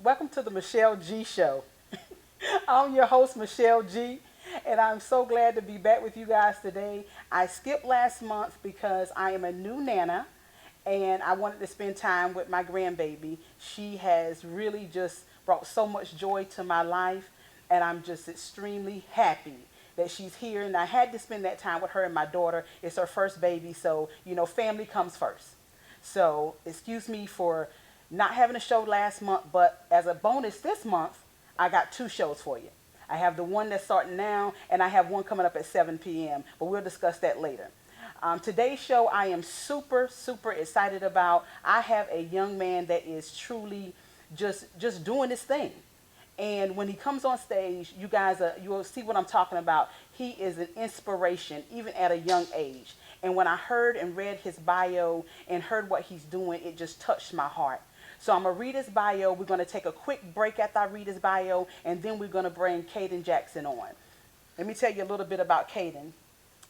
welcome to the Michelle G Show. I'm your host, Michelle G, and I'm so glad to be back with you guys today. I skipped last month because I am a new nana, and I wanted to spend time with my grandbaby. She has really just brought so much joy to my life, and I'm just extremely happy that she's here. And I had to spend that time with her and my daughter. It's her first baby, so family comes first. So excuse me for not having a show last month, but as a bonus this month, I got two shows for you. I have the one that's starting now, and I have one coming up at 7 p.m., but we'll discuss that later. Today's show I am super, super excited about. I have a young man that is truly just doing his thing. And when he comes on stage, you will see what I'm talking about. He is an inspiration, even at a young age. And when I heard and read his bio and heard what he's doing, it just touched my heart. So I'm going to read his bio. We're going to take a quick break after I read his bio, and then we're going to bring Caden Jackson on. Let me tell you a little bit about Caden.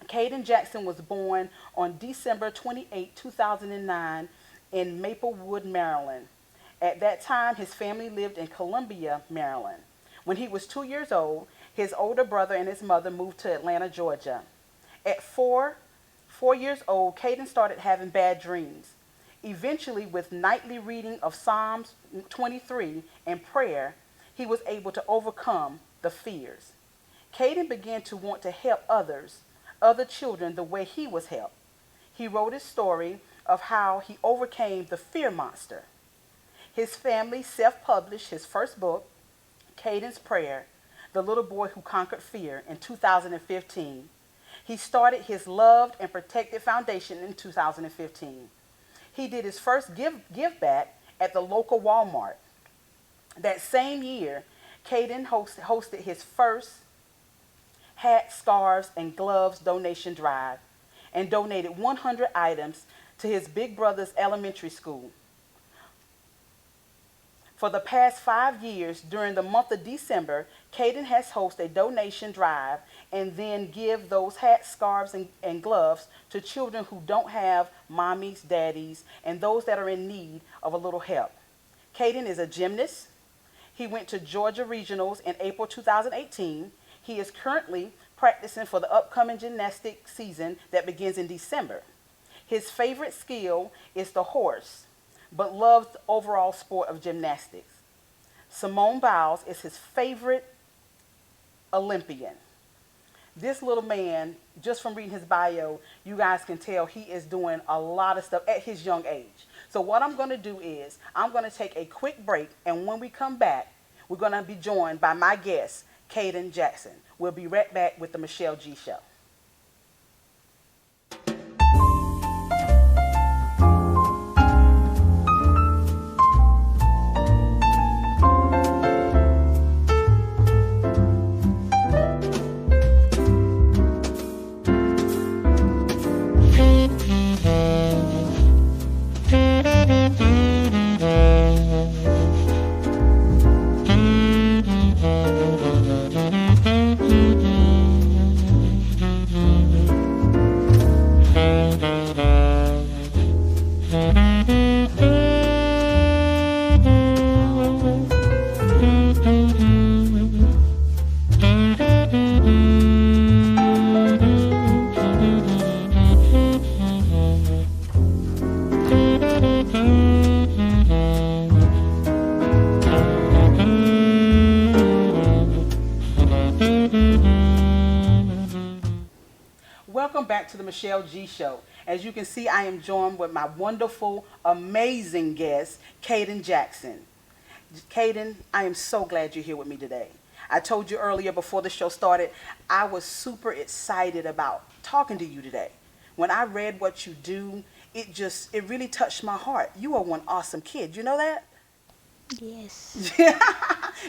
Caden Jackson was born on December 28, 2009 in Maplewood, Maryland. At that time, his family lived in Columbia, Maryland. When he was 2 years old, his older brother and his mother moved to Atlanta, Georgia. At four years old, Caden started having bad dreams. Eventually, with nightly reading of Psalms 23 and prayer, he was able to overcome the fears. Caden began to want to help other children, the way he was helped. He wrote his story of how he overcame the fear monster. His family self-published his first book, Caden's Prayer, The Little Boy Who Conquered Fear, in 2015. He started his Loved and Protected Foundation in 2015. He did his first give back at the local Walmart. That same year, Caden hosted his first hat, scarves, and gloves donation drive and donated 100 items to his big brother's elementary school. For the past 5 years, during the month of December, Caden has hosted a donation drive and then give those hats, scarves, and gloves to children who don't have mommies, daddies, and those that are in need of a little help. Caden is a gymnast. He went to Georgia Regionals in April 2018. He is currently practicing for the upcoming gymnastic season that begins in December. His favorite skill is the horse, but loves the overall sport of gymnastics. Simone Biles is his favorite Olympian. This little man, just from reading his bio, you guys can tell he is doing a lot of stuff at his young age. So what I'm going to do is I'm going to take a quick break, and when we come back, we're going to be joined by my guest, Caden Jackson. We'll be right back with the Michelle G Show. Welcome back to the Michelle G Show. As you can see, I am joined with my wonderful, amazing guest, Caden Jackson. Caden, I am so glad you're here with me today. I told you earlier before the show started, I was super excited about talking to you today. When I read what you do, it really touched my heart. You are one awesome kid. You know that? Yes.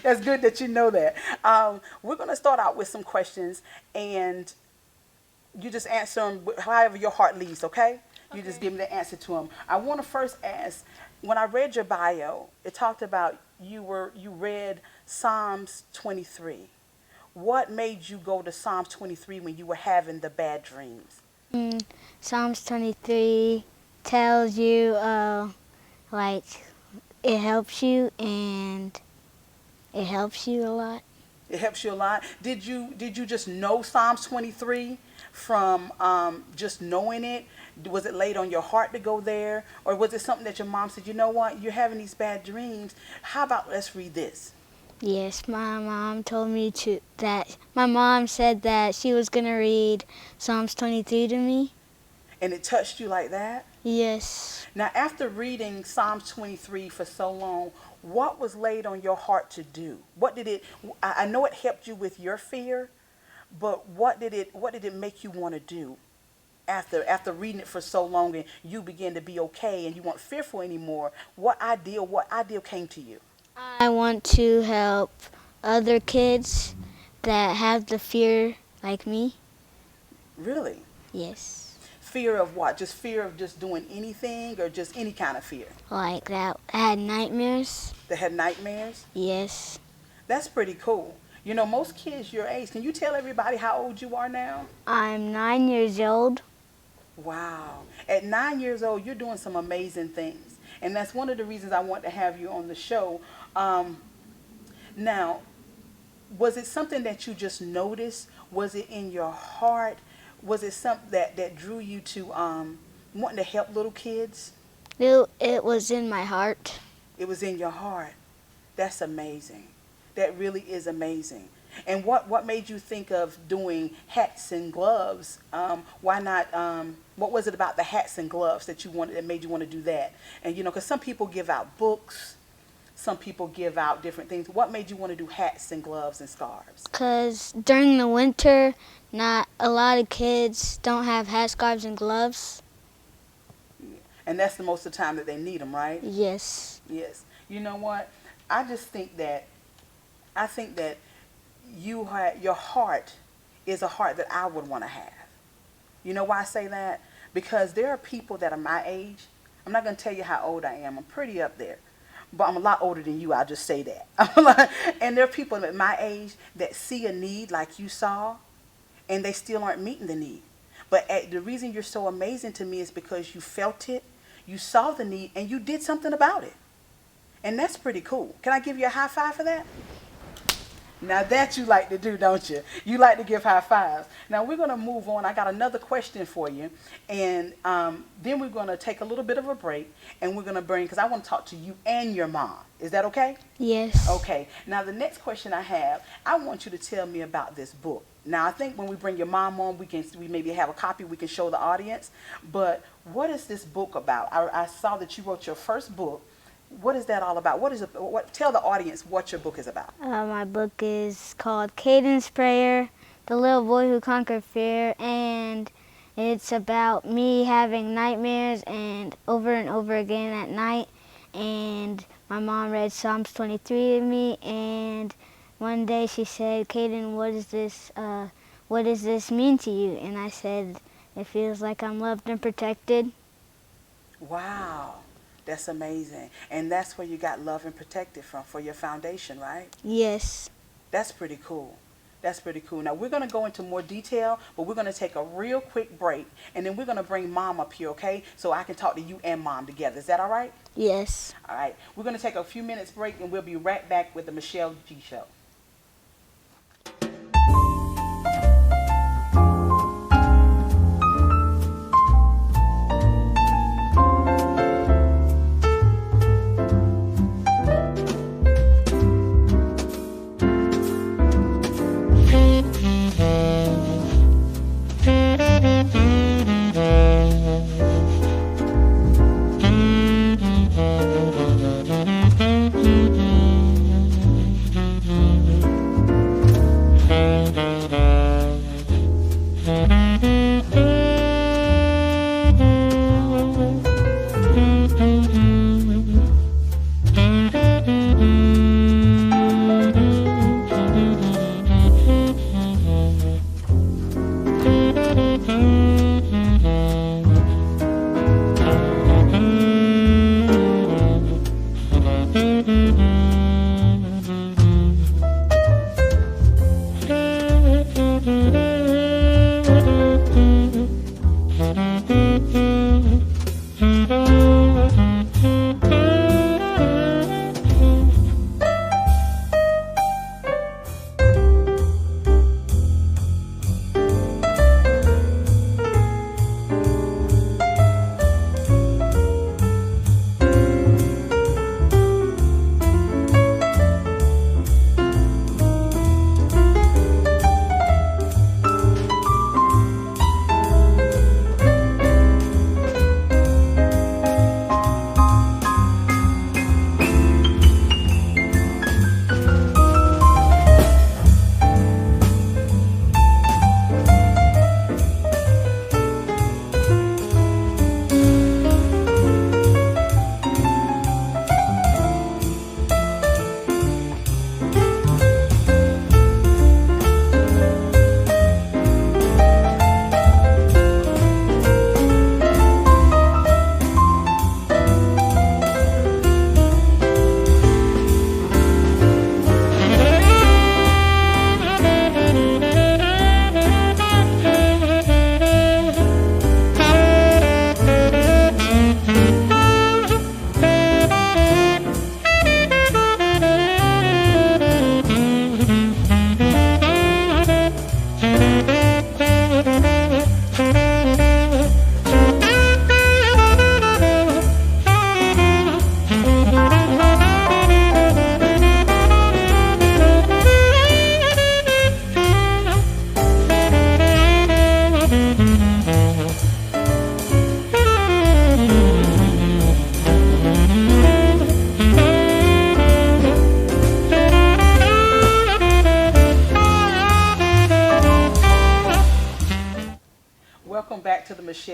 That's good that you know that. We're going to start out with some questions, and you just answer them however your heart leads, okay? You just give me the answer to them. I want to first ask, when I read your bio, it talked about you read Psalms 23. What made you go to Psalms 23 when you were having the bad dreams? Psalms 23 tells you, like, it helps you and it helps you a lot. It helps you a lot. Did you just know Psalms 23 from just knowing it? Was it laid on your heart to go there, or was it something that your mom said, you know what, you're having these bad dreams? How about let's read this? Yes, my mom told me that my mom said that she was going to read Psalms 23 to me. And it touched you like that? Yes. Now, after reading Psalms 23 for so long, what was laid on your heart to do? What did it? I know it helped you with your fear, but what did it make you want to do? After reading it for so long and you began to be okay and you weren't fearful anymore, what ideal came to you? I want to help other kids that have the fear like me. Really? Yes. Fear of what? Just fear of just doing anything, or just any kind of fear? Like that had nightmares. That had nightmares? Yes. That's pretty cool. You know, most kids your age, can you tell everybody how old you are now? I'm 9 years old. Wow. At 9 years old, you're doing some amazing things. And that's one of the reasons I want to have you on the show. Now, was it something that you just noticed? Was it in your heart? Was it something that drew you to wanting to help little kids? It was in my heart. It was in your heart. That's amazing. That really is amazing. And what made you think of doing hats and gloves? Why not? What was it about the hats and gloves that made you want to do that? And you know, because some people give out books, some people give out different things. What made you want to do hats and gloves and scarves? Because during the winter, not a lot of kids don't have hats, scarves, and gloves. And that's the most of the time that they need them, right? Yes. Yes. You know what? I think that your heart is a heart that I would want to have. You know why I say that? Because there are people that are my age. I'm not going to tell you how old I am. I'm pretty up there. But I'm a lot older than you. I'll just say that. And there are people at my age that see a need like you saw, and they still aren't meeting the need. But the reason you're so amazing to me is because you felt it, you saw the need, and you did something about it. And that's pretty cool. Can I give you a high five for that? Now that you like to do, don't you? You like to give high fives. Now we're going to move on. I got another question for you. And then we're going to take a little bit of a break. And we're going to because I want to talk to you and your mom. Is that okay? Yes. Okay. Now the next question I have, I want you to tell me about this book. Now I think when we bring your mom on, we maybe have a copy we can show the audience. But what is this book about? I saw that you wrote your first book. What is that all about? Tell the audience what your book is about. My book is called Caden's Prayer, The Little Boy Who Conquered Fear, and it's about me having nightmares and over again at night. And my mom read Psalms 23 to me, and one day she said, "Caden, what does this mean to you?" And I said, "It feels like I'm loved and protected." Wow. That's amazing. And that's where you got love and protected from, for your foundation, right? Yes. That's pretty cool. That's pretty cool. Now, we're going to go into more detail, but we're going to take a real quick break, and then we're going to bring Mom up here, okay? So I can talk to you and Mom together. Is that all right? Yes. All right. We're going to take a few minutes break, and we'll be right back with the Michelle G Show.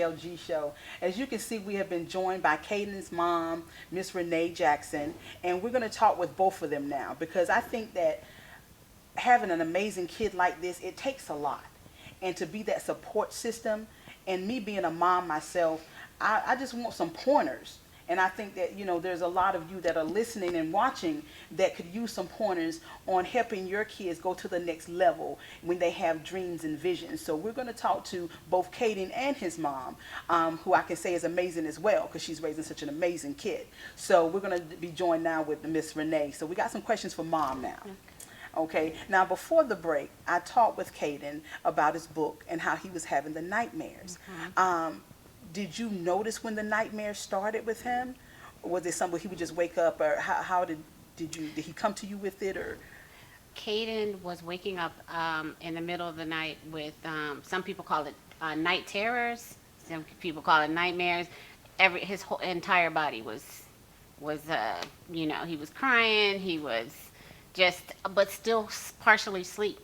Michelle G Show. As you can see, we have been joined by Caden's mom, Miss Renee Jackson, and we're going to talk with both of them now because I think that having an amazing kid like this, it takes a lot. And to be that support system, and me being a mom myself, I just want some pointers. And I think that, there's a lot of you that are listening and watching that could use some pointers on helping your kids go to the next level when they have dreams and visions. So we're going to talk to both Caden and his mom, who I can say is amazing as well because she's raising such an amazing kid. So we're going to be joined now with Miss Renee. So we got some questions for mom now. Okay, now before the break, I talked with Caden about his book and how he was having the nightmares. Did you notice when the nightmares started with him? Or was it something he would just wake up, or how did he come to you with it, or? Caden was waking up in the middle of the night with some people call it night terrors, some people call it nightmares. His whole entire body was he was crying, he was but still partially asleep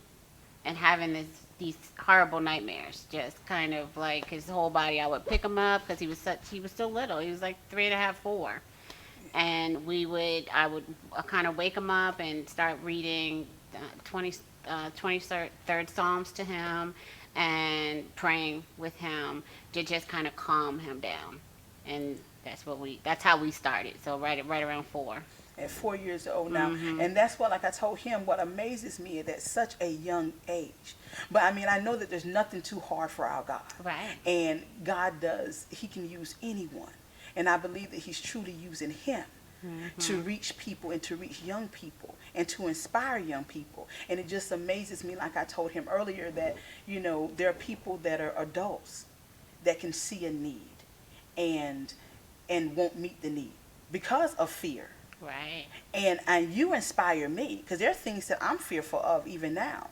and having these horrible nightmares, just kind of like his whole body. I would pick him up because he was still little. He was like 3.5, 4. And I would kind of wake him up and start reading 23rd Psalms to him and praying with him to just kind of calm him down. And that's how we started. So right around 4. At 4 years old now. And that's what, like I told him, what amazes me is at such a young age. But I mean, I know that there's nothing too hard for our God. Right. And God he can use anyone. And I believe that he's truly using him to reach people and to reach young people and to inspire young people. And it just amazes me, like I told him earlier, that, there are people that are adults that can see a need and won't meet the need because of fear. Right. And you inspire me because there are things that I'm fearful of even now.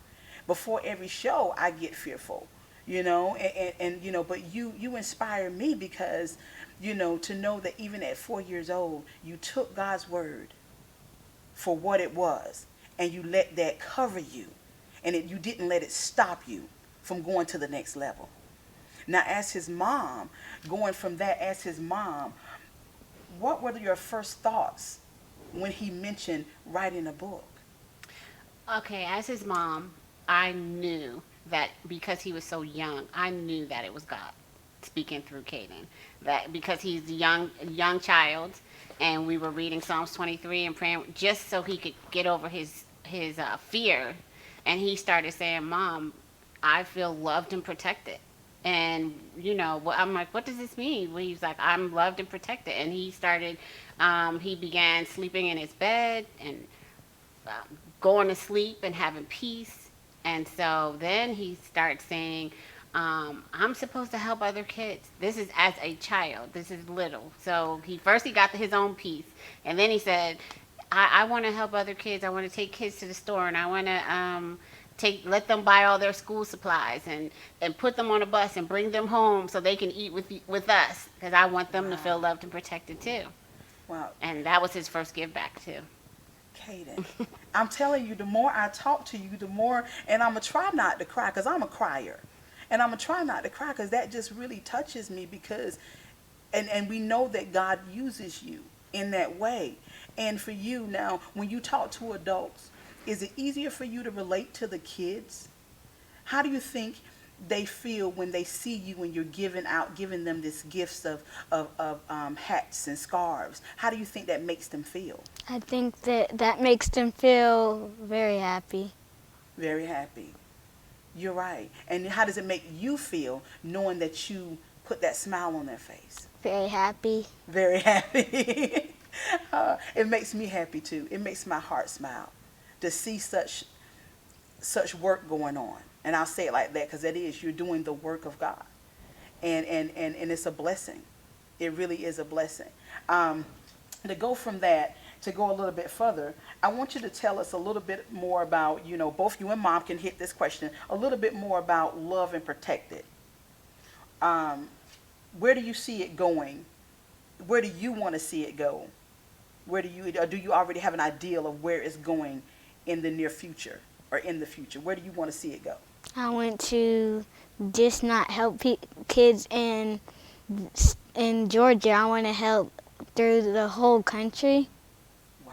Before every show, I get fearful, but you inspire me because, to know that even at 4 years old, you took God's word for what it was and you let that cover you and you didn't let it stop you from going to the next level. Now, as his mom, what were your first thoughts when he mentioned writing a book? Okay, as his mom, I knew that because he was so young, I knew that it was God speaking through Caden. That because he's a young child, and we were reading Psalms 23 and praying just so he could get over his fear, and he started saying, "Mom, I feel loved and protected." And, I'm like, what does this mean? Well, he's like, I'm loved and protected. And he started, he began sleeping in his bed and going to sleep and having peace. And so then he starts saying, I'm supposed to help other kids. This is as a child. This is little. So he got his own peace. And then he said, I want to help other kids. I want to take kids to the store, and I want to let them buy all their school supplies and put them on a bus and bring them home so they can eat with us, because I want them to feel loved and protected too. Wow. And that was his first give back too. Caden, I'm telling you, the more I talk to you, the more, and I'm going to try not to cry because I'm a crier. And I'm going to try not to cry because that just really touches me because, and we know that God uses you in that way. And for you now, when you talk to adults, is it easier for you to relate to the kids? How do you think they feel when they see you when you're giving them this gifts of hats and scarves? How do you think that makes them feel? I think that makes them feel very happy. Very happy. You're right. And how does it make you feel knowing that you put that smile on their face? Very happy. Very happy. It makes me happy too. It makes my heart smile to see such work going on. And I'll say it like that because you're doing the work of God. And it's a blessing. It really is a blessing. To go from that, to go a little bit further, I want you to tell us a little bit more about, both you and Mom can hit this question, a little bit more about Love and Protected. Where do you see it going? Where do you want to see it go? Or do you already have an ideal of where it's going in the near future or in the future? Where do you want to see it go? I want to just not help kids and in Georgia. I want to help through the whole country. Wow.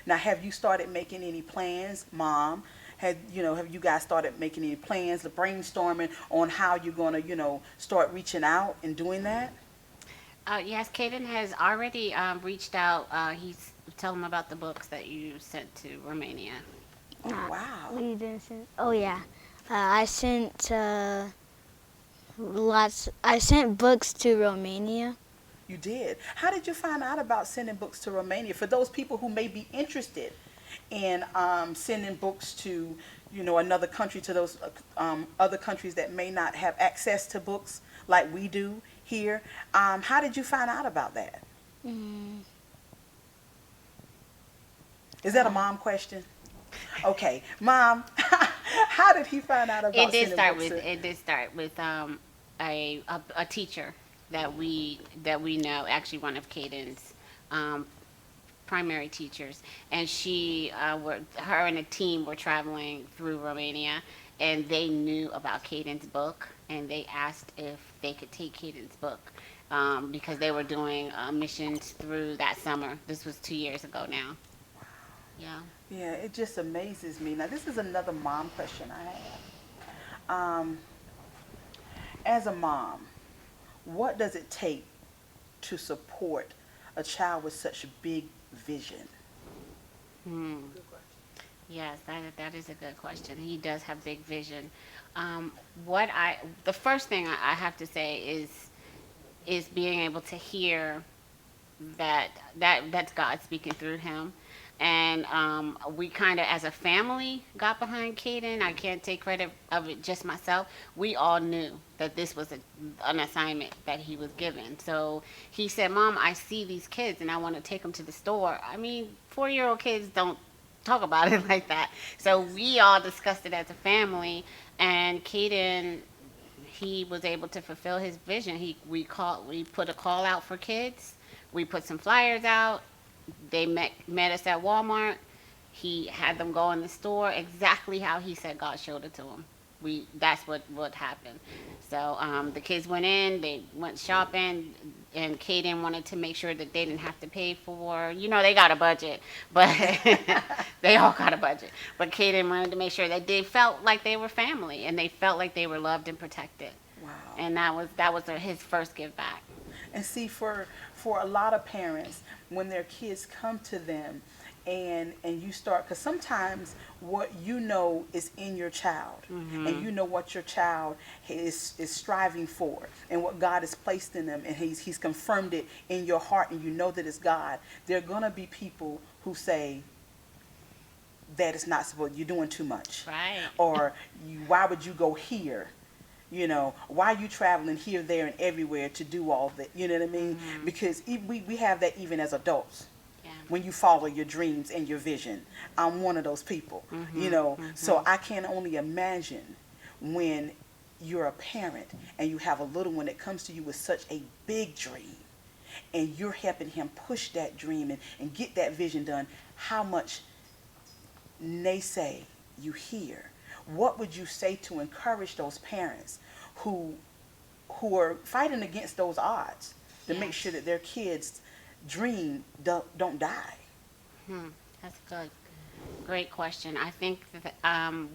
Now, have you started making any plans, Mom? Have you guys started making any plans, the brainstorming on how you're gonna, start reaching out and doing that? Yes, Caden has already reached out. He's tell him about the books that you sent to Romania. Oh, Uh, wow. we didn't send. Oh yeah, I sent lots. I sent books to Romania. You did. How did you find out about sending books to Romania? For those people who may be interested in sending books to, another country, to those other countries that may not have access to books like we do here, how did you find out about that? Mm, Is that a mom question? Okay, Mom, how did he find out It about did sending start books with to? it did start with a teacher that we know, actually one of Caden's um, primary teachers, and her and a team were traveling through Romania, and they knew about Caden's book, and they asked if they could take Caden's book. Because they were doing missions through that summer. This was 2 years ago now. Yeah. Yeah, it just amazes me. Now, this is another mom question I have. As a mom, what does it take to support a child with such big vision? Hmm. Yes, that is a good question. He does have big vision. Um, what I the first thing I have to say is being able to hear that's God speaking through him. And we kind of, as a family, got behind Caden. I can't take credit of it just myself. We all knew that this was an assignment that he was given. So he said, "Mom, I see these kids and I want to take them to the store." I mean, 4-year-old kids don't talk about it like that. So we all discussed it as a family, and Caden, he was able to fulfill his vision. We put a call out for kids. We put some flyers out. They met us at Walmart. He had them go in the store exactly how he said God showed it to him. That's what happened. So the kids went in, they went shopping, and Kaden wanted to make sure that they didn't have to pay for. They got a budget, but they all got a budget. But Kaden wanted to make sure that they felt like they were family and they felt like they were loved and protected. Wow. And that was his first give back. And see, for a lot of parents, when their kids come to them, and you start, because sometimes what you know is in your child, and you know what your child is striving for, and what God has placed in them, and he's confirmed it in your heart, and you know that it's God. There are gonna be people who say that it's not supposed. You're doing too much, Right. or why would you go here? Why are you traveling here, there, and everywhere to do all that? You know what I mean? Because we have that even as adults. Yeah. When you follow your dreams and your vision, I'm one of those people. So I can only imagine when you're a parent and you have a little one that comes to you with such a big dream, and you're helping him push that dream and get that vision done, how much naysay you hear. What would you say to encourage those parents who are fighting against those odds to make Yes. sure that their kids' dream don't die? That's good. Great question. I think that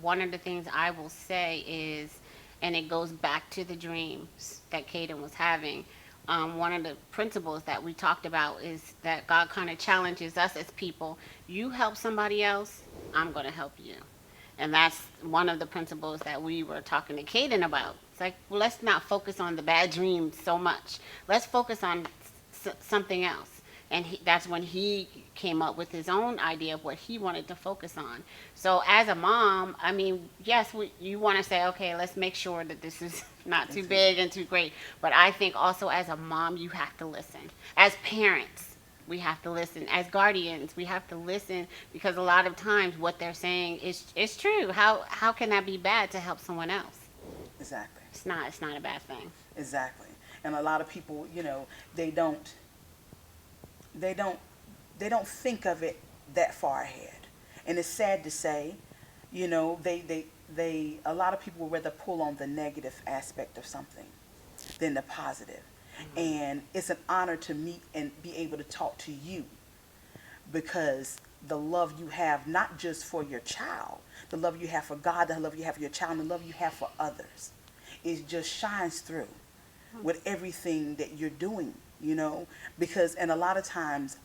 one of the things I will say is, and it goes back to the dreams that Caden was having. One of the principles that we talked about is that God kind of challenges us as people. You help somebody else, I'm going to help you. And that's one of the principles that we were talking to Caden about. It's like, well, let's not focus on the bad dreams so much. Let's focus on something else. And that's when he came up with his own idea of what he wanted to focus on. So as a mom, I mean, yes, you want to say, okay, let's make sure that this is not too big and too great. But I think also as a mom, you have to listen. As parents, we have to listen. As guardians, we have to listen, because a lot of times what they're saying is true. How can that be bad to help someone else? Exactly. It's not a bad thing. Exactly. And a lot of people, they don't they don't they don't think of it that far ahead. And it's sad to say, they a lot of people would rather pull on the negative aspect of something than the positive. And it's an honor to meet and be able to talk to you, because the love you have, not just for your child, the love you have for God, the love you have for your child, and the love you have for others, it just shines through with everything that you're doing, you know. Because, and a lot of times,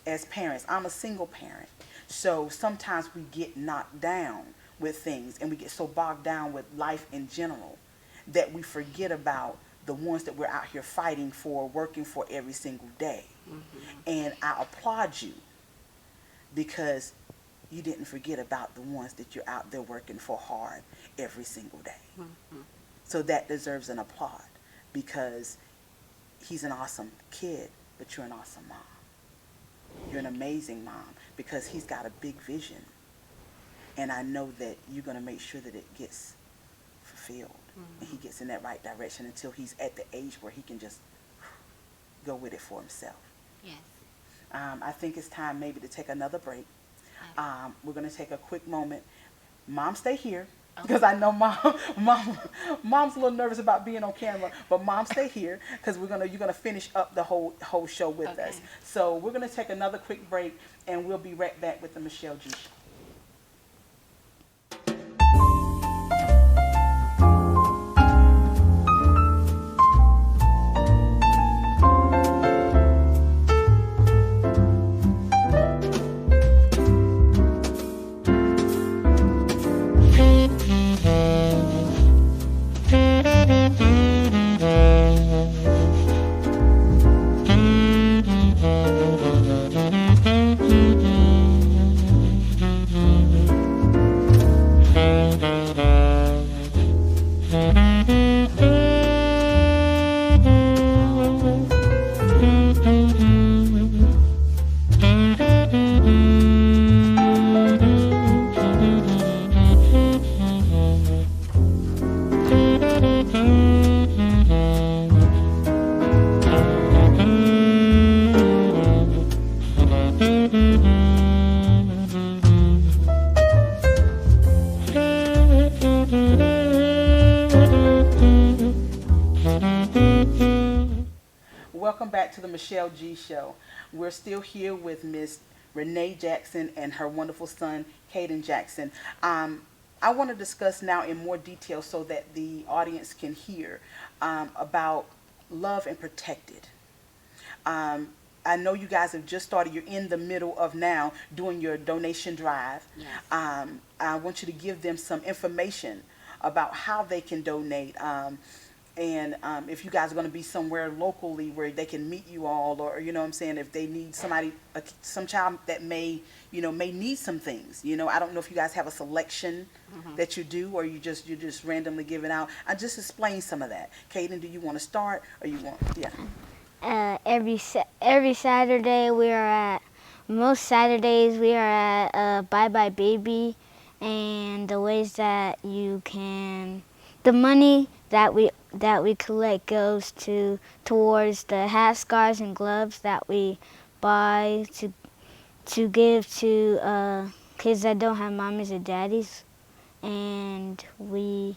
as parents, I'm a single parent, so sometimes we get knocked down with things, and we get so bogged down with life in general that we forget about the ones that we're out here fighting for, working for every single day. And I applaud you, because you didn't forget about the ones that you're out there working for hard every single day. So that deserves an applaud, because he's an awesome kid, but you're an awesome mom. You're an amazing mom, because he's got a big vision. And I know that you're going to make sure that it gets fulfilled. And he gets in that right direction until he's at the age where he can just go with it for himself. Yes. I think it's time maybe to take another break. We're going to take a quick moment. Mom, stay here, because I know mom's a little nervous about being on camera, but Mom, stay here, because you're gonna finish up the whole show with us. So we're gonna take another quick break, and we'll be right back with the Michelle G Show. Welcome back to the Michelle G Show. We're still here with Miss Renee Jackson and her wonderful son, Caden Jackson. I want to discuss now in more detail, so that the audience can hear about Love and Protected. I know you guys have just started. You're in the middle of now doing your donation drive. Yes. I want you to give them some information about how they can donate. And if you guys are going to be somewhere locally where they can meet you all, or you know what I'm saying, if they need somebody, some child that may need some things. I don't know if you guys have a selection that you do, or you're just randomly giving out. I just explain some of that. Caden, do you want to start, or you want? Yeah. Every Saturday most Saturdays we are at Bye Bye Baby, and the ways that the money that we collect goes towards the hat, scarves, and gloves that we buy to give to kids that don't have mommies and daddies, and we're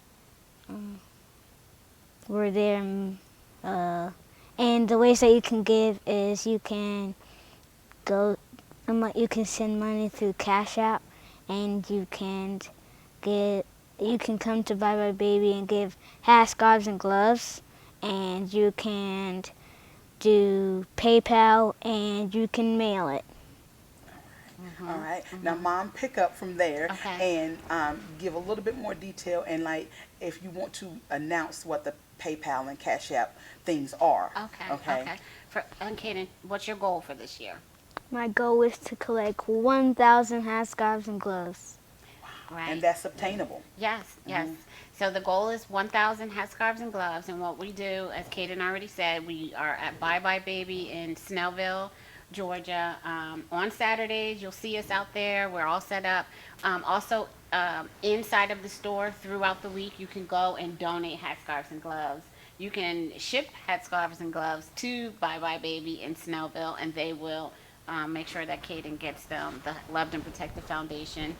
there. And the ways that you can give is you can send money through Cash App, and you can come to Bye Bye Baby and give hats, scarves, and gloves, and you can do PayPal, and you can mail it. All right. Now, Mom, pick up from there and give a little bit more detail, and if you want to announce what the PayPal and Cash App things are. Okay. And Kaden, what's your goal for this year? My goal is to collect 1,000 hats, scarves, and gloves. Right. And that's obtainable. Yes. So the goal is 1,000 hat, scarves, and gloves. And what we do, as Kaden already said, we are at Bye Bye Baby in Snellville, Georgia. On Saturdays, you'll see us out there. We're all set up. Also, inside of the store throughout the week, you can go and donate hat, scarves, and gloves. You can ship hat, scarves, and gloves to Bye Bye Baby in Snellville, and they will make sure that Caden gets them, the Loved and Protected Foundation.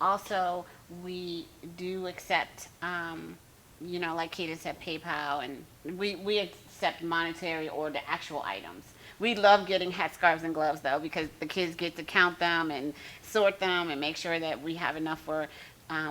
Also, we do accept, like Caden said, PayPal, and we accept monetary or the actual items. We love getting hats, scarves, and gloves though, because the kids get to count them and sort them and make sure that we have enough for.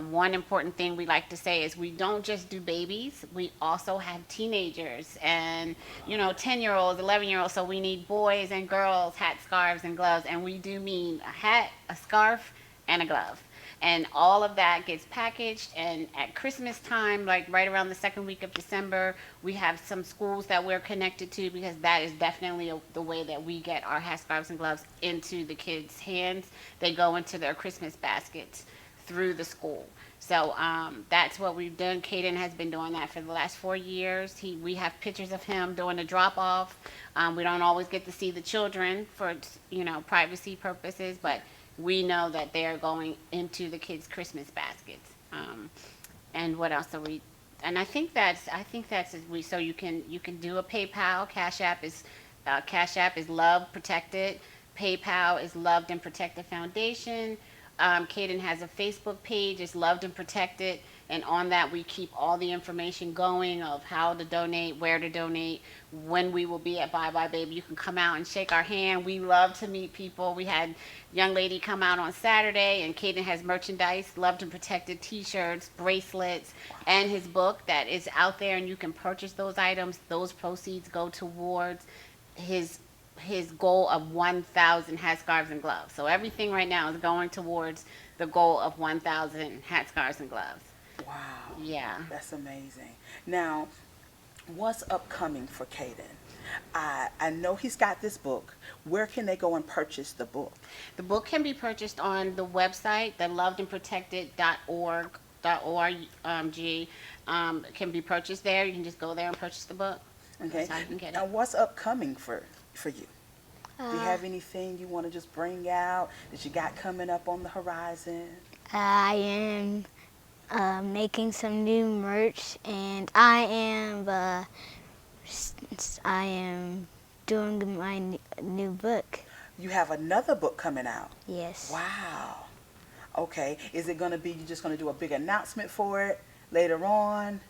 One important thing we like to say is we don't just do babies. We also have teenagers and 10-year-olds, 11-year-olds. So we need boys and girls, hats, scarves, and gloves. And we do mean a hat, a scarf, and a glove. And all of that gets packaged. And at Christmas time, like right around the second week of December, we have some schools that we're connected to, because that is definitely the way that we get our hats, scarves, and gloves into the kids' hands. They go into their Christmas baskets through the school. So that's what we've done. Caden has been doing that for the last 4 years. We have pictures of him doing the drop off. We don't always get to see the children for privacy purposes, but we know that they are going into the kids' Christmas baskets. And what else are we? And I think that's so you can do a PayPal. Cash App is Love Protected. PayPal is Loved and Protected Foundation. Caden has a Facebook page, it's Loved and Protected, and on that we keep all the information going of how to donate, where to donate, when we will be at Bye Bye Baby. You can come out and shake our hand. We love to meet people. We had a young lady come out on Saturday, and Caden has merchandise, Loved and Protected t-shirts, bracelets, and his book that is out there, and you can purchase those items. Those proceeds go towards his goal of 1,000 hats, scarves, and gloves. So everything right now is going towards the goal of 1,000 hats, scarves, and gloves. Wow. Yeah. That's amazing. Now, what's upcoming for Caden? I know he's got this book. Where can they go and purchase the book? The book can be purchased on the website, the lovedandprotected.org. Can be purchased there. You can just go there and purchase the book. Okay. That's how you can get it. Now, what's upcoming for you? Do you have anything you want to just bring out that you got coming up on the horizon? I am making some new merch, and I am doing my new book. You have another book coming out. Yes. Wow. Okay. Is it going to be, you just going to do a big announcement for it later on?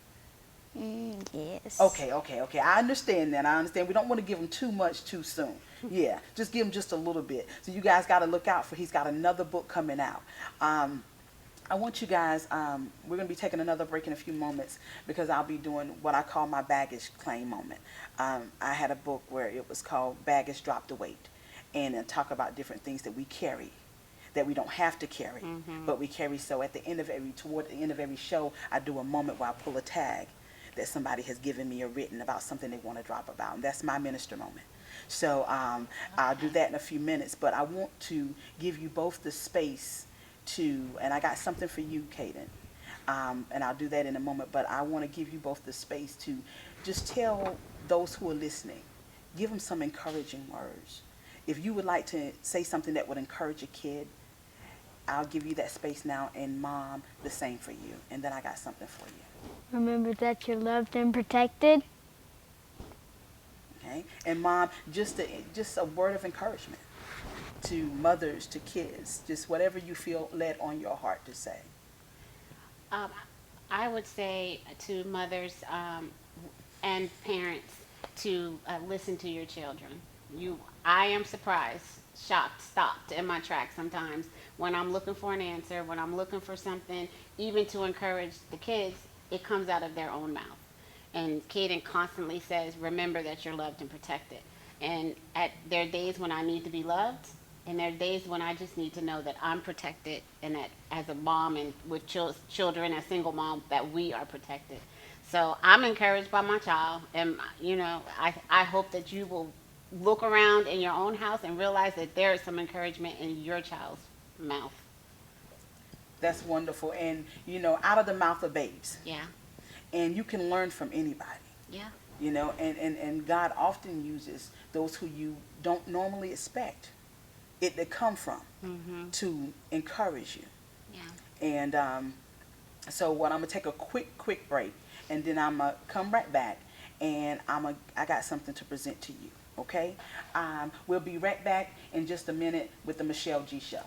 Yes. Okay. I understand that. I understand. We don't want to give him too much too soon. Yeah, just give him just a little bit. So you guys got to look out for, he's got another book coming out. I want you guys, we're going to be taking another break in a few moments, because I'll be doing what I call my baggage claim moment. I had a book where it was called Baggage Drop the Weight, and talk about different things that we carry that we don't have to carry, but we carry. So at the end of toward the end of every show, I do a moment where I pull a tag that somebody has given me or written about something they want to drop about, and that's my minister moment. So I'll do that in a few minutes, but I want to give you both the space to, and I got something for you, Caden, and I'll do that in a moment, but I want to give you both the space to just tell those who are listening, give them some encouraging words. If you would like to say something that would encourage a kid, I'll give you that space now, and Mom, the same for you, and then I got something for you. Remember that you're loved and protected. Okay, and Mom, just a word of encouragement to mothers, to kids, just whatever you feel led on your heart to say. I would say to mothers and parents to listen to your children. I am surprised, shocked, stopped in my tracks sometimes when I'm looking for an answer, when I'm looking for something, even to encourage the kids, it comes out of their own mouth. And Caden constantly says, remember that you're loved and protected. And there are days when I need to be loved, and there are days when I just need to know that I'm protected, and that as a mom and with children, a single mom, that we are protected. So I'm encouraged by my child, and I hope that you will look around in your own house and realize that there is some encouragement in your child's mouth. That's wonderful. And, out of the mouth of babes. Yeah. And you can learn from anybody. Yeah. And God often uses those who you don't normally expect it to come from to encourage you. Yeah. And so I'm going to take a quick break, and then I'm going to come right back, and I got something to present to you. Okay? We'll be right back in just a minute with the Michelle G. Show.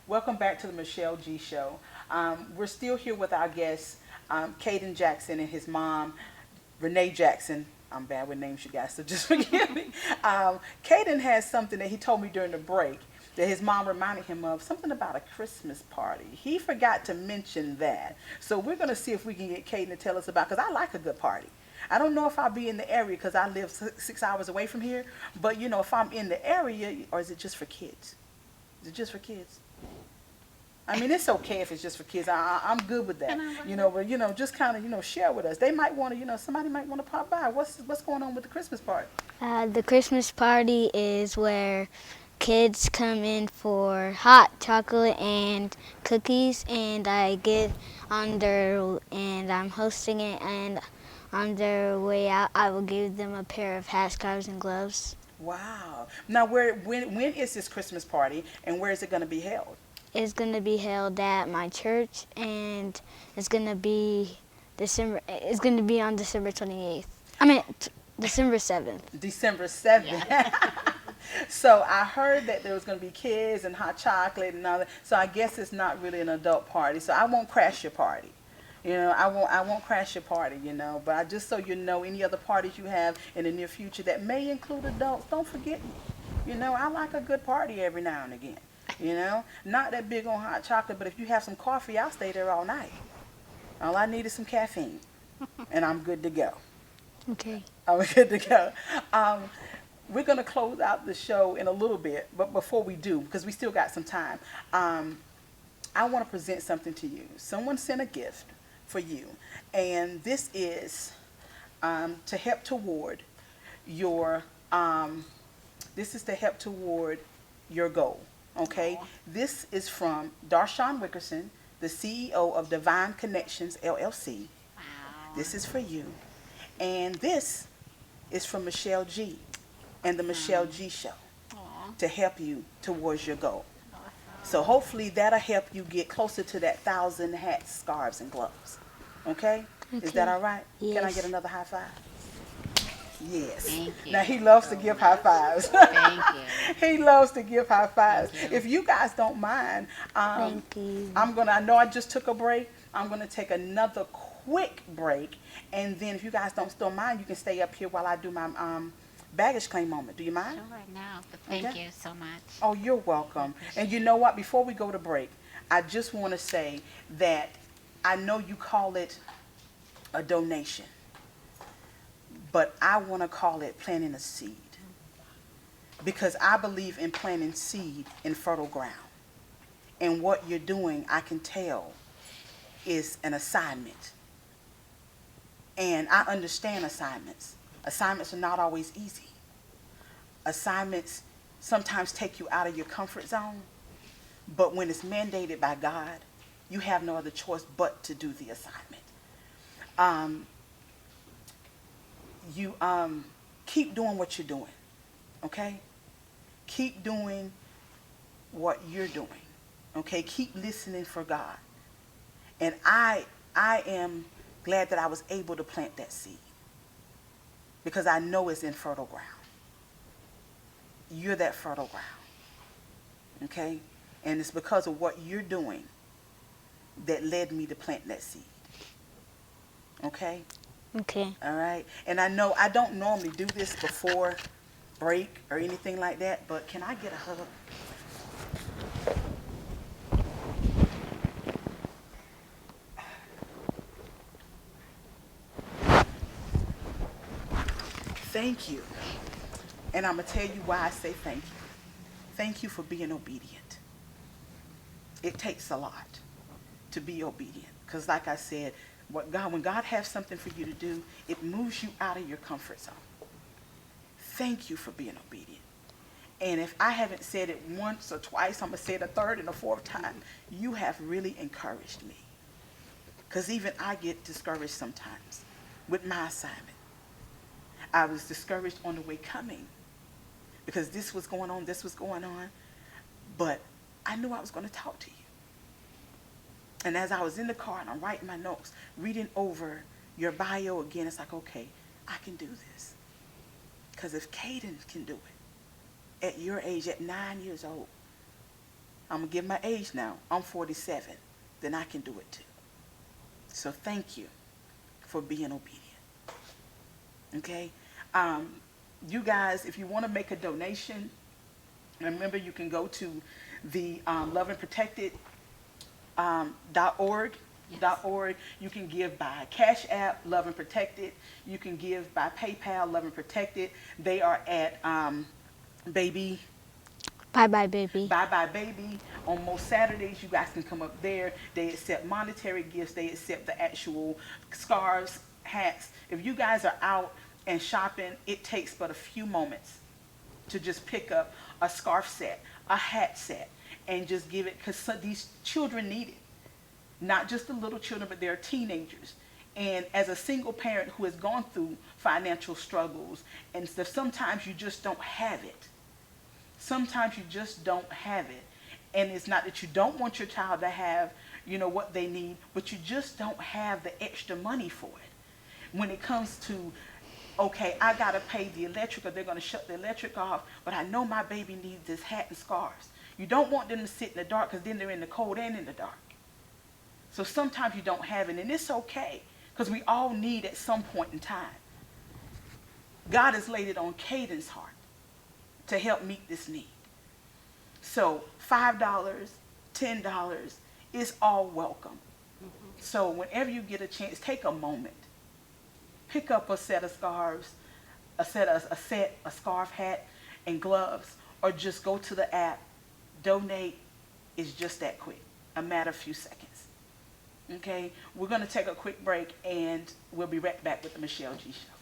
Welcome back to the Michelle G Show. We're still here with our guest, Caden Jackson, and his mom, Renee Jackson. I'm bad with names, you guys, so just forgive me. Caden has something that he told me during the break that his mom reminded him of, something about a Christmas party. He forgot to mention that. So we're going to see if we can get Caden to tell us about, because I like a good party. I don't know if I'll be in the area because I live 6 hours away from here, but you know, if I'm in the area, or is it just for kids? Is it just for kids? I mean, it's okay if it's just for kids. I'm good with that. But just kind of, share with us. They might want to, somebody might want to pop by. What's going on with the Christmas party? The Christmas party is where kids come in for hot chocolate and cookies, and I get on their, and I'm hosting it, and on their way out, I will give them a pair of hat scarves and gloves. Wow. Now, when is this Christmas party, and where is it going to be held? It's going to be held at my church, and it's going to be It's going to be on December 28th. December 7th. December 7th. Yeah. So I heard that there was going to be kids and hot chocolate and all that. So I guess it's not really an adult party. So I won't crash your party. I won't crash your party, But just so you know, any other parties you have in the near future that may include adults, don't forget me. I like a good party every now and again. Not that big on hot chocolate, but if you have some coffee, I'll stay there all night. All I need is some caffeine, and I'm good to go. Okay. I'm good to go. We're going to close out the show in a little bit, but before we do, because we still got some time, I want to present something to you. Someone sent a gift for you, and this is to help toward your goal. Okay, this is from Darshawn Wickerson, the CEO of Divine Connections LLC. Wow. This is for you, and this is from Michelle G and the Michelle G Show to help you towards your goal. Awesome. So hopefully that'll help you get closer to that 1,000 hats, scarves, and gloves. Okay? Is that all right? Yes. Can I get another high five? Yes. Thank you. Now he loves to give high fives. Thank you. He loves to give high fives. Thank you. If you guys don't mind, Thank you. I know I just took a break. I'm gonna take another quick break, and then if you guys don't still mind, you can stay up here while I do my baggage claim moment. Do you mind? Sure, now, but thank Okay. you so much. Oh, you're welcome. And you know what? Before we go to break, I just want to say that I know you call it a donation, but I want to call it planting a seed, because I believe in planting seed in fertile ground. And what you're doing, I can tell, is an assignment. And I understand assignments. Assignments are not always easy. Assignments sometimes take you out of your comfort zone, but when it's mandated by God, you have no other choice but to do the assignment. You keep doing what you're doing, okay? Keep doing what you're doing, okay? Keep listening for God. And I am glad that I was able to plant that seed, because I know it's in fertile ground. You're that fertile ground, okay? And it's because of what you're doing that led me to plant that seed, okay? Okay. All right. And I know I don't normally do this before break or anything like that, but can I get a hug? Thank you. And I'm going to tell you why I say thank you. Thank you for being obedient. It takes a lot to be obedient, because like I said, when God has something for you to do, it moves you out of your comfort zone. Thank you for being obedient. And if I haven't said it once or twice, I'm going to say it a third and a fourth time. You have really encouraged me. Because even I get discouraged sometimes with my assignment. I was discouraged on the way coming, because this was going on. But I knew I was going to talk to you. And as I was in the car and I'm writing my notes, reading over your bio again, it's like, okay, I can do this. Because if Caden can do it at your age, at 9 years old, I'm going to give my age now. I'm 47. Then I can do it too. So thank you for being obedient. Okay? You guys, if you want to make a donation, remember you can go to the Love and Protected .org. Yes. .org. You can give by Cash App, Love and Protected. You can give by PayPal, Love and Protected. They are at Baby Bye bye, baby. Bye Bye Baby. On most Saturdays, you guys can come up there. They accept monetary gifts. They accept the actual scarves, hats. If you guys are out and shopping, it takes but a few moments to just pick up a scarf set, a hat set, and just give it, because these children need it. Not just the little children, but they're teenagers. And as a single parent who has gone through financial struggles and stuff, sometimes you just don't have it. Sometimes you just don't have it. And it's not that you don't want your child to have, what they need, but you just don't have the extra money for it. When it comes to, okay, I got to pay the electric or they're going to shut the electric off, but I know my baby needs this hat and scarves. You don't want them to sit in the dark, because then they're in the cold and in the dark. So sometimes you don't have it, and it's okay, because we all need at some point in time. God has laid it on Caden's heart to help meet this need. So $5, $10 is all welcome. So whenever you get a chance, take a moment. Pick up a set of scarves, a scarf, hat, and gloves, or just go to the app. Donate. Is just that quick, a matter of few seconds. Okay, we're going to take a quick break, and we'll be right back with the Michelle G. Show.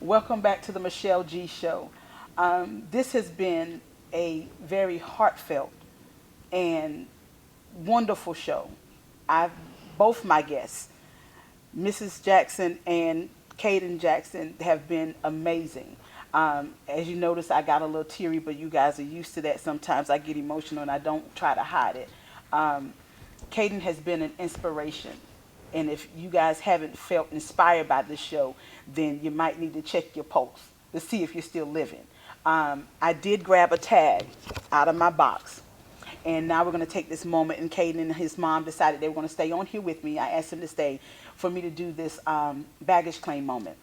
Welcome back to the Michelle G. Show. This has been a very heartfelt and wonderful show. Both my guests, Mrs. Jackson and Caden Jackson, have been amazing. As you notice, I got a little teary, but you guys are used to that. Sometimes I get emotional and I don't try to hide it. Caden has been an inspiration. And if you guys haven't felt inspired by this show, then you might need to check your pulse to see if you're still living. I did grab a tag out of my box. And now we're going to take this moment, and Caden and his mom decided they were going to stay on here with me. I asked them to stay for me to do this baggage claim moment.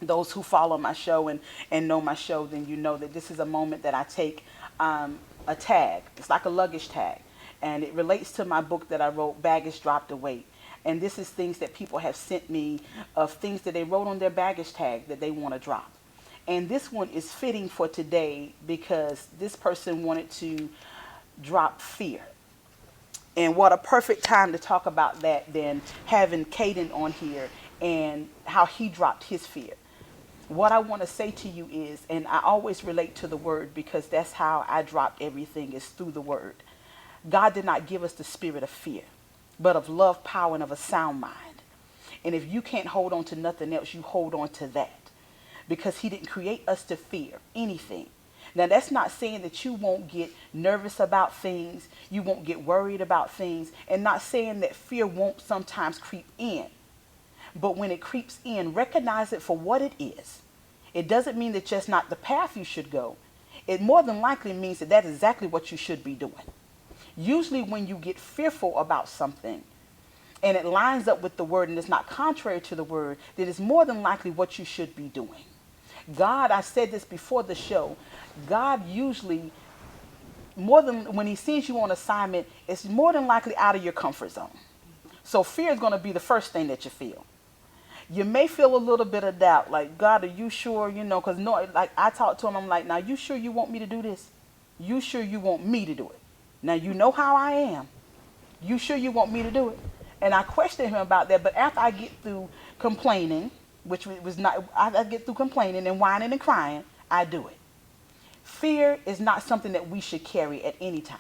Those who follow my show and know my show, then you know that this is a moment that I take a tag. It's like a luggage tag. And it relates to my book that I wrote, Baggage Dropped Away. And this is things that people have sent me of things that they wrote on their baggage tag that they want to drop. And this one is fitting for today because this person wanted to drop fear. And what a perfect time to talk about that than having Caden on here and how he dropped his fear. What I want to say to you is, and I always relate to the word because that's how I dropped everything, is through the word. God did not give us the spirit of fear, but of love, power, and of a sound mind. And if you can't hold on to nothing else, you hold on to that. Because he didn't create us to fear anything. Now, that's not saying that you won't get nervous about things, you won't get worried about things, and not saying that fear won't sometimes creep in. But when it creeps in, recognize it for what it is. It doesn't mean that just not the path you should go. It more than likely means that that's exactly what you should be doing. Usually when you get fearful about something and it lines up with the word and it's not contrary to the word, then it's more than likely what you should be doing. God, I said this before the show, God usually, more than when he sends you on assignment, it's more than likely out of your comfort zone. So fear is going to be the first thing that you feel. You may feel a little bit of doubt, like, God, are you sure? Because no, like I talked to him, I'm like, now you sure you want me to do this? You sure you want me to do it? Now you know how I am. You sure you want me to do it? And I questioned him about that, but after I get through complaining, which was not, I get through complaining and whining and crying, I do it. Fear is not something that we should carry at any time.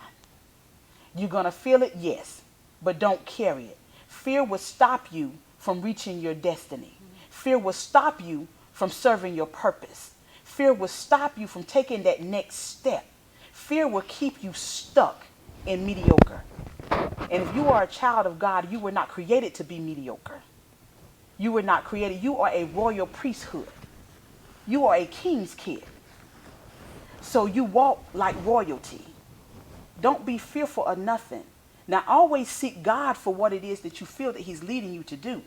You're going to feel it, yes, but don't carry it. Fear will stop you from reaching your destiny. Fear will stop you from serving your purpose. Fear will stop you from taking that next step. Fear will keep you stuck in mediocre. And if you are a child of God, you were not created to be mediocre. You were not created. You are a royal priesthood. You are a king's kid. So you walk like royalty. Don't be fearful of nothing. Now always seek God for what it is that you feel that he's leading you to do.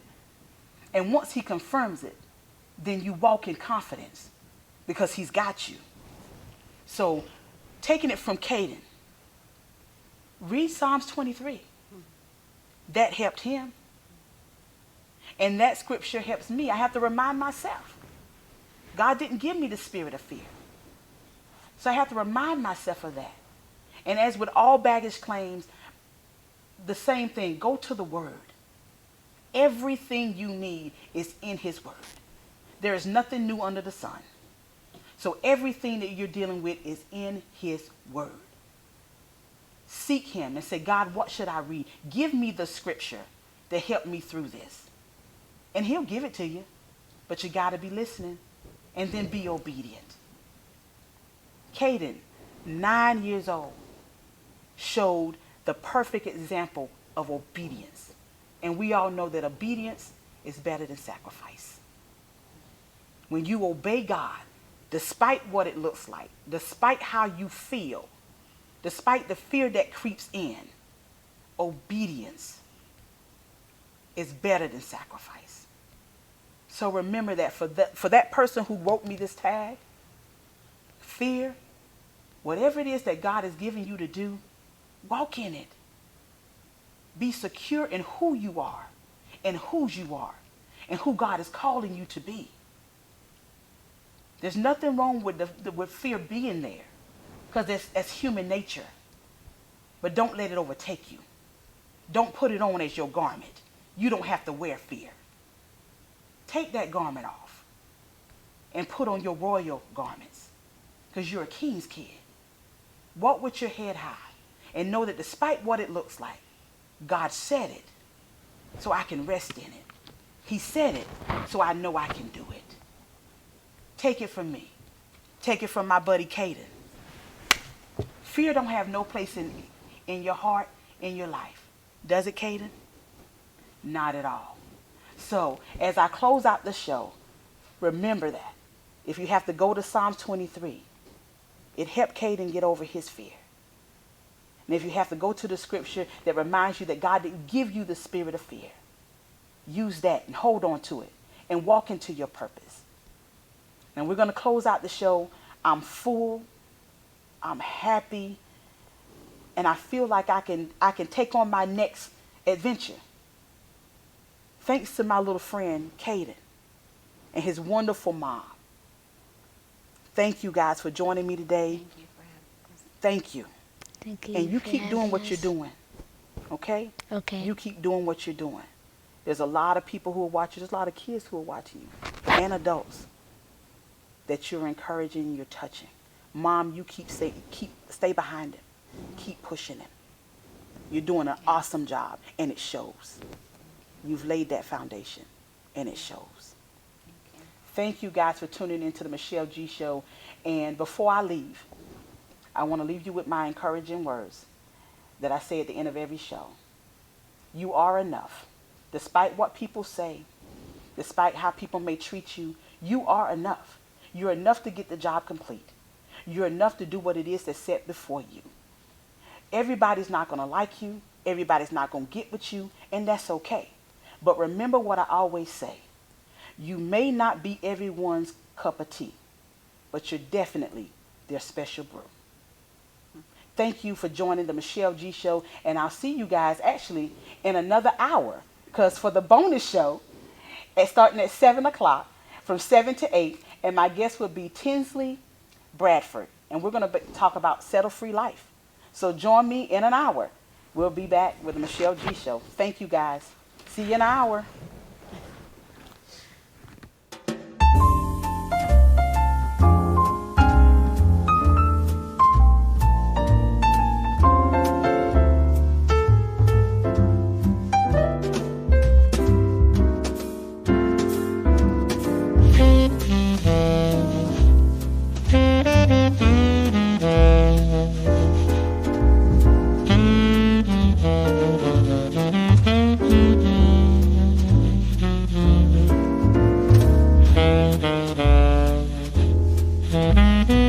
And once he confirms it, then you walk in confidence because he's got you. So taking it from Caden, read Psalms 23. That helped him. And that scripture helps me. I have to remind myself. God didn't give me the spirit of fear. So I have to remind myself of that. And as with all baggage claims, the same thing. Go to the word. Everything you need is in his word. There is nothing new under the sun. So everything that you're dealing with is in his word. Seek him and say, God, what should I read? Give me the scripture to help me through this. And he'll give it to you. But you got to be listening and then be obedient. Caden, 9 years old, showed the perfect example of obedience. And we all know that obedience is better than sacrifice. When you obey God, despite what it looks like, despite how you feel, despite the fear that creeps in, obedience is better than sacrifice. So remember that for that person who wrote me this tag, fear, whatever it is that God is giving you to do, walk in it. Be secure in who you are and whose you are and who God is calling you to be. There's nothing wrong with fear being there because that's human nature. But don't let it overtake you. Don't put it on as your garment. You don't have to wear fear. Take that garment off and put on your royal garments because you're a king's kid. Walk with your head high and know that despite what it looks like, God said it so I can rest in it. He said it so I know I can do it. Take it from me. Take it from my buddy Caden. Fear don't have no place in your heart, in your life. Does it, Caden? Not at all. So as I close out the show, remember that. If you have to go to Psalms 23, it helped Caden get over his fear. And if you have to go to the scripture that reminds you that God didn't give you the spirit of fear, use that and hold on to it and walk into your purpose. And we're going to close out the show. I'm full. I'm happy. And I feel like I can take on my next adventure. Thanks to my little friend, Caden, and his wonderful mom. Thank you guys for joining me today. Thank you for having us. Thank you. Thank you. And you for keep doing having what you're us. doing. Okay? Okay. You keep doing what you're doing. There's a lot of people who are watching. There's a lot of kids who are watching you. And adults. that you're encouraging, you're touching. Mom, you stay behind him. Keep pushing him. You're doing an awesome job, and it shows. You've laid that foundation, and it shows. Thank you guys for tuning into the Michelle G Show. And before I leave, I want to leave you with my encouraging words that I say at the end of every show. You are enough. Despite what people say, despite how people may treat you, you are enough. You're enough to get the job complete. You're enough to do what it is that's set before you. Everybody's not going to like you. Everybody's not going to get with you, and that's okay. But remember what I always say. You may not be everyone's cup of tea, but you're definitely their special brew. Thank you for joining the Michelle G Show, and I'll see you guys actually in another hour, because for the bonus show, it's starting at 7 o'clock, from 7 to 8, and my guest will be Tinsley Bradford, and we're going to talk about settle-free life. So join me in an hour. We'll be back with the Michelle G Show. Thank you, guys. See you in an hour. Mm-hmm.